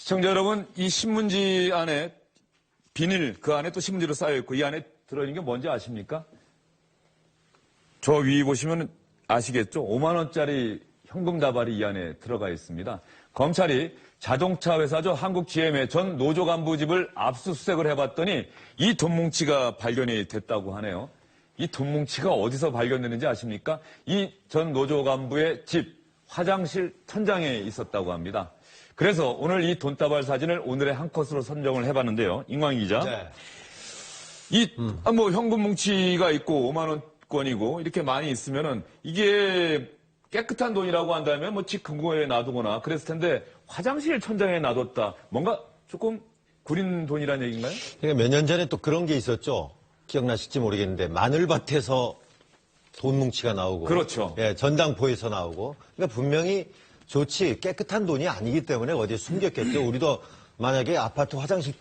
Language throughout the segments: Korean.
시청자 여러분, 이 신문지 안에 비닐, 그 안에 또 신문지로 쌓여있고 이 안에 들어있는 게 뭔지 아십니까? 저 위 보시면 아시겠죠? 5만 원짜리 현금 다발이 이 안에 들어가 있습니다. 검찰이 자동차 회사죠. 한국GM의 전 노조 간부 집을 압수수색을 해봤더니 이 돈뭉치가 발견이 됐다고 하네요. 이 돈뭉치가 어디서 발견됐는지 아십니까? 이 전 노조 간부의 집 화장실 천장에 있었다고 합니다. 그래서 오늘 이 돈다발 사진을 오늘의 한 컷으로 선정을 해봤는데요. 임광희 기자. 네. 뭐 현금 뭉치가 있고 5만 원권이고 이렇게 많이 있으면은 이게 깨끗한 돈이라고 한다면 뭐 집 금고에 놔두거나 그랬을 텐데 화장실 천장에 놔뒀다. 뭔가 조금 구린 돈이라는 얘기인가요? 그러니까 몇 년 전에 또 그런 게 있었죠. 기억나실지 모르겠는데 마늘밭에서 돈 뭉치가 나오고, 그렇죠. 예, 전당포에서 나오고. 그러니까 분명히 좋지 깨끗한 돈이 아니기 때문에 어디에 숨겼겠죠. 우리도 만약에 아파트 화장실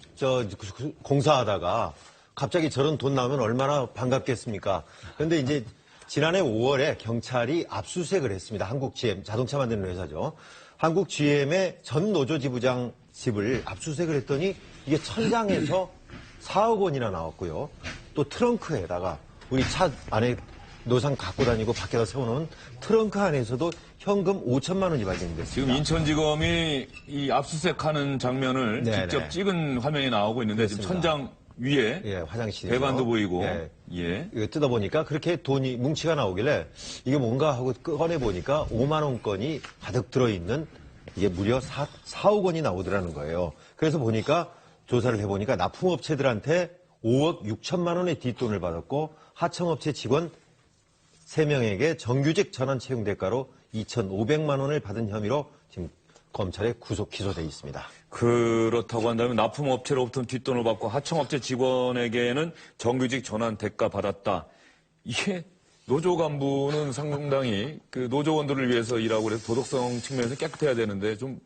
공사하다가 갑자기 저런 돈 나오면 얼마나 반갑겠습니까? 그런데 이제 지난해 5월에 경찰이 압수수색을 했습니다. 한국GM, 자동차 만드는 회사죠. 한국GM의 전 노조 지부장 집을 압수수색을 했더니 이게 천장에서 4억 원이나 나왔고요. 또 트렁크에다가 우리 차 안에 노상 갖고 다니고 밖에다 세워놓은 트렁크 안에서도 현금 5천만 원이 발견됐습니다. 지금 인천지검이 이 압수수색하는 장면을 네네. 직접 찍은 화면이 나오고 있는데 그렇습니다. 지금 천장 위에 예, 화장실에서 배관도 보이고 예. 예. 이거 뜯어보니까 그렇게 돈이 뭉치가 나오길래 이게 뭔가 하고 꺼내보니까 5만 원권이 가득 들어있는 이게 무려 4억 원이 나오더라는 거예요. 그래서 보니까 조사를 해보니까 납품업체들한테 5억 6천만 원의 뒷돈을 받았고 하청업체 직원 3명에게 정규직 전환 채용 대가로 2,500만 원을 받은 혐의로 지금 검찰에 구속 기소돼 있습니다. 그렇다고 한다면 납품업체로부터 뒷돈을 받고 하청업체 직원에게는 정규직 전환 대가 받았다. 이게 노조 간부는 상당히 그 노조원들을 위해서 일하고 그래서 도덕성 측면에서 깨끗해야 되는데 좀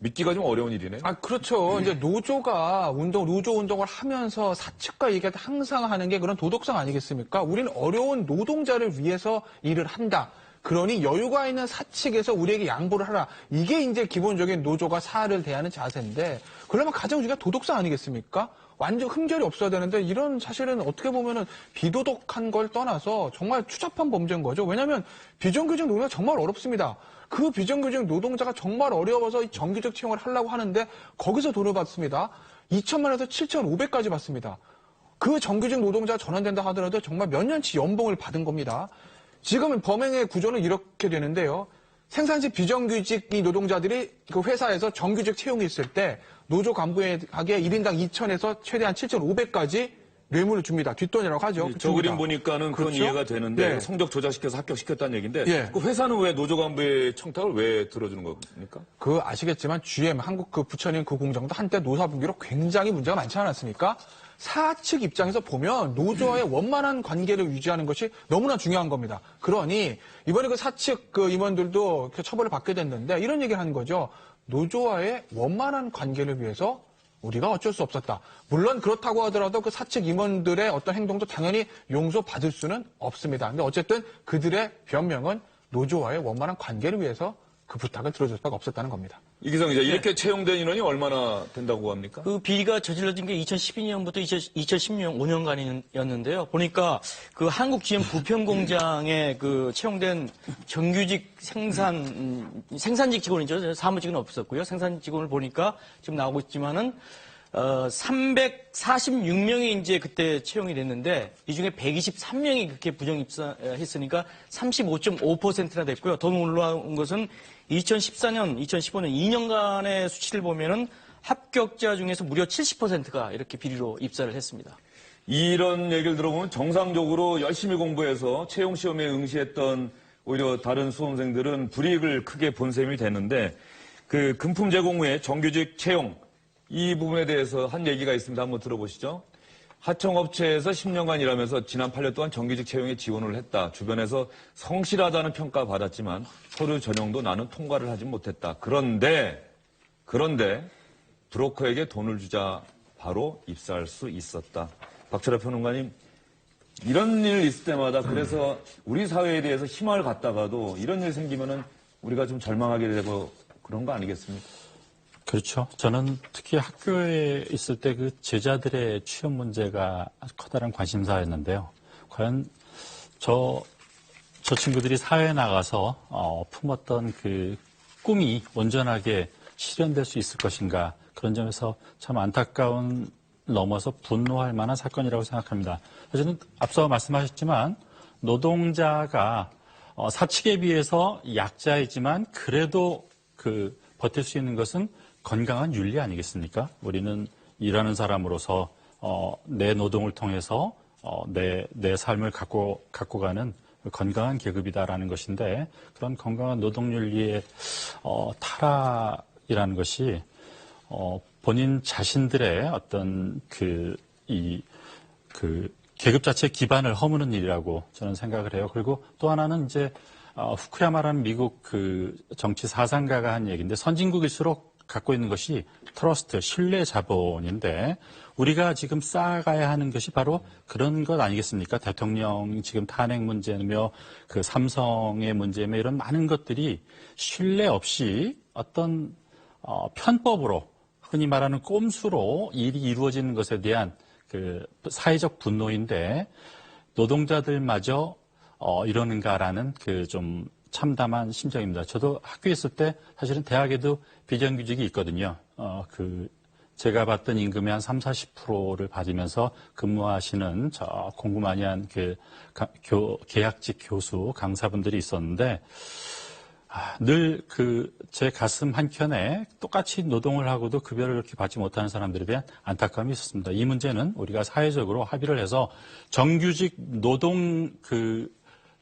믿기가 좀 어려운 일이네요. 그렇죠. 이제 노조가 노조 운동을 하면서 사측과 얘기할 때 항상 하는 게 그런 도덕성 아니겠습니까? 우리는 어려운 노동자를 위해서 일을 한다. 그러니 여유가 있는 사측에서 우리에게 양보를 하라. 이게 이제 기본적인 노조가 사활을 대하는 자세인데, 그러면 가장 우리가 도덕성 아니겠습니까? 완전 흠결이 없어야 되는데, 이런 사실은 어떻게 보면은 비도덕한 걸 떠나서 정말 추잡한 범죄인 거죠. 왜냐하면 비정규직 노동자가 정말 어렵습니다. 그 비정규직 노동자가 정말 어려워서 정규직 채용을 하려고 하는데 거기서 돈을 받습니다. 2천만 원에서 7,500까지 받습니다. 그 정규직 노동자가 전환된다 하더라도 정말 몇 년치 연봉을 받은 겁니다. 지금은 범행의 구조는 이렇게 되는데요. 생산직 비정규직 이 노동자들이 그 회사에서 정규직 채용이 있을 때 노조 간부에게 1인당 2천에서 최대한 7,500까지 뇌물을 줍니다. 뒷돈이라고 하죠. 저 그림 보니까는 그런 그렇죠? 이해가 되는데 네. 성적 조작시켜서 합격시켰다는 얘기인데 예. 그 회사는 왜 노조 간부의 청탁을 왜 들어주는 겁니까? 아시겠지만 GM 한국 그 부처님 그 공장도 한때 노사 분기로 굉장히 문제가 많지 않았습니까? 사측 입장에서 보면 노조와의 원만한 관계를 유지하는 것이 너무나 중요한 겁니다. 그러니 이번에 그 사측 그 임원들도 처벌을 받게 됐는데 이런 얘기를 하는 거죠. 노조와의 원만한 관계를 위해서 우리가 어쩔 수 없었다. 물론 그렇다고 하더라도 그 사측 임원들의 어떤 행동도 당연히 용서받을 수는 없습니다. 근데 어쨌든 그들의 변명은 노조와의 원만한 관계를 위해서 그 부탁을 들어줄 수밖에 없었다는 겁니다. 이기성 기자, 이렇게 채용된 인원이 얼마나 된다고 합니까? 그 비리가 저질러진 게 2012년부터 2016년 5년간이었는데요. 보니까 그 한국 GM 부평 공장에 그 채용된 정규직 생산직 직원이죠. 사무직은 없었고요. 생산직 직원을 보니까 지금 나오고 있지만은 346명이 이제 그때 채용이 됐는데 이 중에 123명이 그렇게 부정 입사했으니까 35.5%나 됐고요. 더 놀라운 것은 2014년, 2015년 2년간의 수치를 보면은 합격자 중에서 무려 70%가 이렇게 비리로 입사를 했습니다. 이런 얘기를 들어보면 정상적으로 열심히 공부해서 채용 시험에 응시했던 오히려 다른 수험생들은 불이익을 크게 본 셈이 되는데 그 금품 제공 후에 정규직 채용 이 부분에 대해서 한 얘기가 있습니다. 한번 들어보시죠. 하청업체에서 10년간 일하면서 지난 8년 동안 정규직 채용에 지원을 했다. 주변에서 성실하다는 평가 받았지만 서류 전형도 나는 통과를 하지 못했다. 그런데 브로커에게 돈을 주자 바로 입사할 수 있었다. 박철하 평론가님, 이런 일 있을 때마다 그래서 우리 사회에 대해서 희망을 갖다가도 이런 일 생기면은 우리가 좀 절망하게 되고 그런 거 아니겠습니까? 그렇죠. 저는 특히 학교에 있을 때 그 제자들의 취업 문제가 커다란 관심사였는데요. 과연 저 친구들이 사회에 나가서 품었던 그 꿈이 온전하게 실현될 수 있을 것인가, 그런 점에서 참 안타까운 넘어서 분노할 만한 사건이라고 생각합니다. 저는 앞서 말씀하셨지만 노동자가 사측에 비해서 약자이지만 그래도 그 버틸 수 있는 것은 건강한 윤리 아니겠습니까? 우리는 일하는 사람으로서 내 노동을 통해서 내 삶을 갖고 가는 건강한 계급이다라는 것인데, 그런 건강한 노동 윤리의 타락이라는 것이 본인 자신들의 어떤 계급 자체의 기반을 허무는 일이라고 저는 생각을 해요. 그리고 또 하나는 이제 후쿠야마라는 미국 그 정치 사상가가 한 얘기인데, 선진국일수록 갖고 있는 것이 트러스트, 신뢰 자본인데, 우리가 지금 쌓아가야 하는 것이 바로 그런 것 아니겠습니까? 대통령 지금 탄핵 문제며 그 삼성의 문제며 이런 많은 것들이 신뢰 없이 어떤 편법으로, 흔히 말하는 꼼수로 일이 이루어지는 것에 대한 그 사회적 분노인데, 노동자들마저 이러는가라는 그 좀 참담한 심정입니다. 저도 학교에 있을 때 사실은 대학에도 비정규직이 있거든요. 제가 받던 임금의 한 30-40%를 받으면서 근무하시는 저 공부 많이 한 계약직 교수, 강사분들이 있었는데, 늘 제 가슴 한켠에 똑같이 노동을 하고도 급여를 그렇게 받지 못하는 사람들에 대한 안타까움이 있었습니다. 이 문제는 우리가 사회적으로 합의를 해서 정규직 노동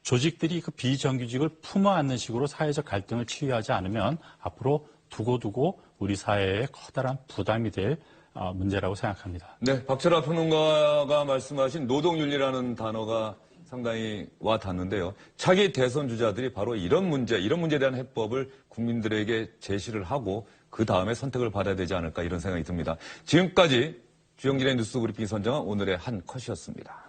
조직들이 그 비정규직을 품어 안는 식으로 사회적 갈등을 치유하지 않으면 앞으로 두고두고 우리 사회에 커다란 부담이 될 문제라고 생각합니다. 네, 박철아 평론가가 말씀하신 노동윤리라는 단어가 상당히 와 닿는데요. 차기 대선 주자들이 바로 이런 문제에 대한 해법을 국민들에게 제시를 하고 그 다음에 선택을 받아야 되지 않을까, 이런 생각이 듭니다. 지금까지 주영진의 뉴스 브리핑 선정한 오늘의 한 컷이었습니다.